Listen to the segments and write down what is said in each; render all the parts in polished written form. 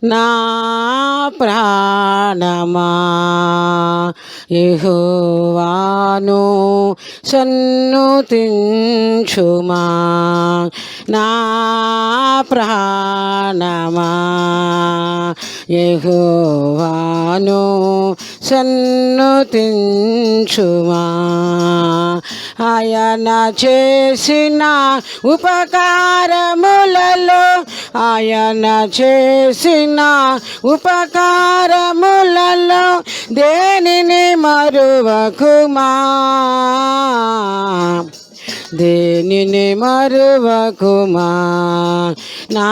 నా ప్రాణమా యెహోవాను సన్నుతించుమా. నా ప్రాణమా యెహోవాను సన్నుతించుమా. ఆయన చేసిన ఉపకారములలో ఆయన చేసిన ఉపకారములలో దేనిని మరువకుమా, దేనిని మరువకుమా. నా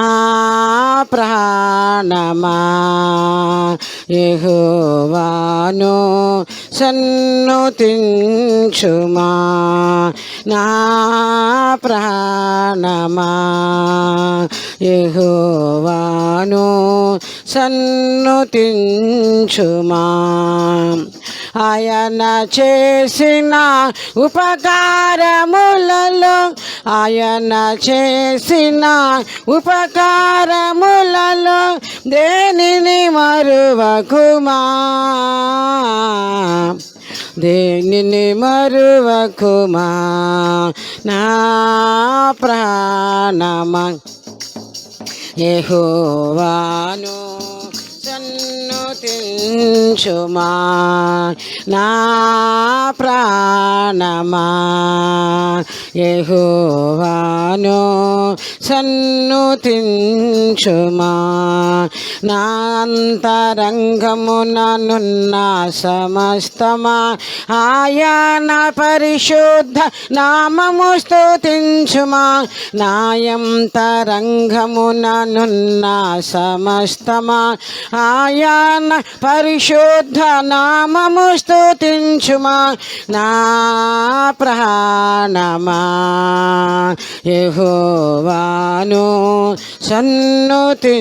ప్రాణమా యెహోవాను సన్నుతించుమా. నా ప్రాణమా యెహోవాను సన్నుతించుమా. ఆయన చేసిన ఉపకారములలో ఆయన చేసిన ఉపకారములలో దేనిని మరువకుమా, దేనిని మరువకుమా. నా ప్రాణమా యెహోవాను సన్నుతించుమా. నా ప్రాణమా యెహోవాను సన్నుతించుమా. నా అంతరంగముననున్న సమస్తమా ఆయన పరిశుద్ధ నామము స్తుతించుమా. నా అంతరంగముననున్న సమస్తమా ఆయన పరిశుద్ధ నామము స్తుతించుమా. నా ప్రాణమా యెహోవాను సన్నుతించుమా.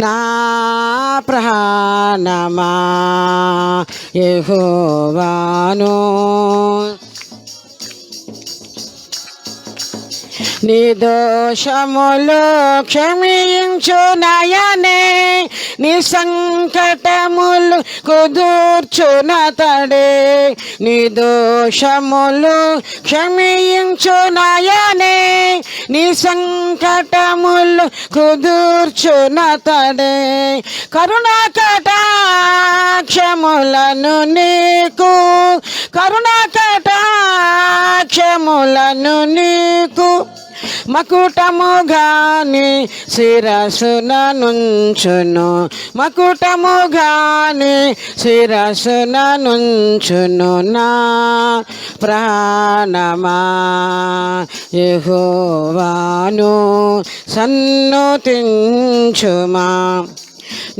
నా ప్రాణమా యెహోవాను నిర్దోషములు క్షమించునయనే, నీ సంకటములు కుదూర్చునతడే. నిర్దోషములు క్షమించునయనే, నీ సంకటములు కుదూర్చునతడే. కరుణా కటాక్షములను నీకు, కరుణా కటాక్షములను నీకు మకుటముగాని శిరసున నుంచును, మకుటముగాని శిరసున నుంచును. నా ప్రాణమా యెహోవాను సన్నుతించుమా.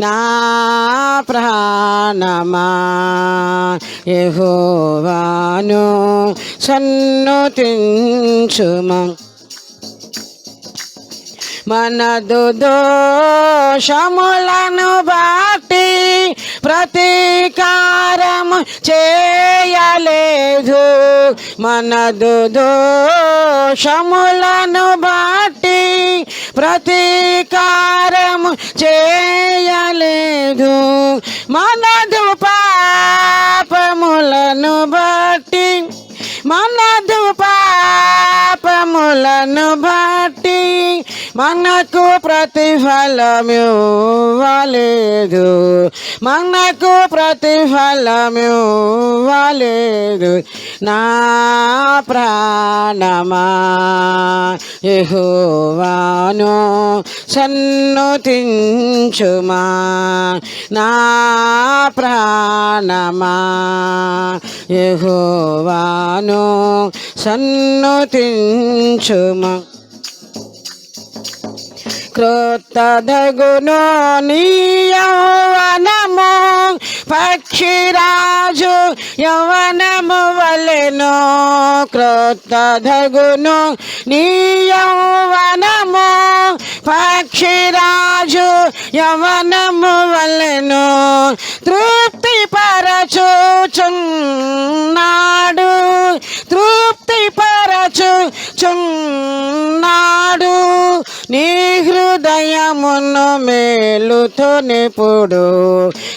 నా ప్రాణమా యెహోవాను సన్నుతించుమా. మనదు దోషములను బట్టి ప్రతీకారము చేయలేదు, మనదు దోషములను బట్టి ప్రతీకారము చేయలేదు. మనదు పాపములను బట్టి, మనదు పాపములను బట్టి మనకు ప్రతిఫలమివ్వలేదు, మనకు ప్రతిఫలమివ్వలేదు. నా ప్రాణమా యెహోవాను సన్నుతించుమా. నా ప్రాణమా యెహోవాను సన్నుతించుమా. క్రొత్తదగును నీ యౌవనము, పక్షిరాజు యౌవనము వలెను. క్రొత్తదగును నీ యౌవనము, పక్షిరాజు యౌవనము వలెను. తృప్తి పరచుచున్నాడు, తృప్తి పరచుచున్నాడు నీ హృదయమును మేలుతో నిపుడు,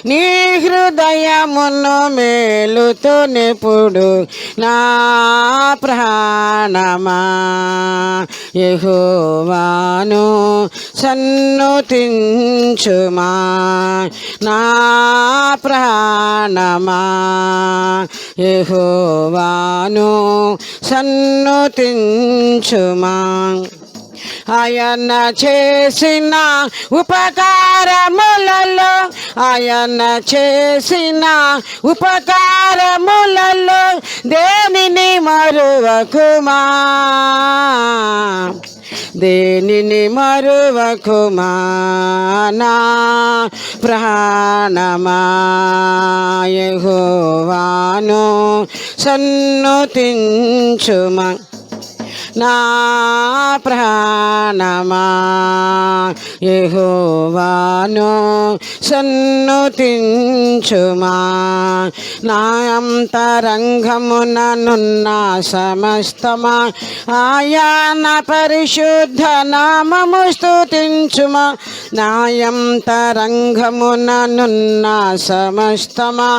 నీ హృదయమును మేలుతో నిపుడు. నా ప్రాణమా యెహోవాను సన్నుతించుమా, నా ప్రాణమా యెహోవాను సన్నుతించుమా. ఆయన చేసిన ఉపకారములలో, ఆయన చేసిన ఉపకారములలో దేనిని మరువకుమా, దేనిని మరువకుమా. నా ప్రాణమా యెహోవాను సన్నుతించుమా, నా ప్రాణమా యెహోవాను సన్నుతించుమా. నా అంతరంగముననున్న సమస్తమా ఆయన పరిశుద్ధ నామము స్తుతించుమా. నా అంతరంగముననున్న సమస్తమా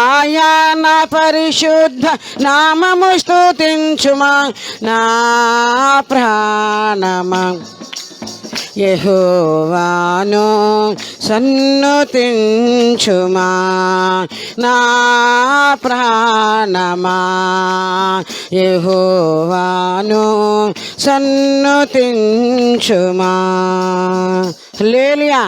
ఆయన పరిశుద్ధ నామము స్తుతించుమా. నా ప్రాణమా యెహోవాను సన్నుతించుమా, నా ప్రాణమా యెహోవాను సన్నుతించుమా. హల్లెలూయా.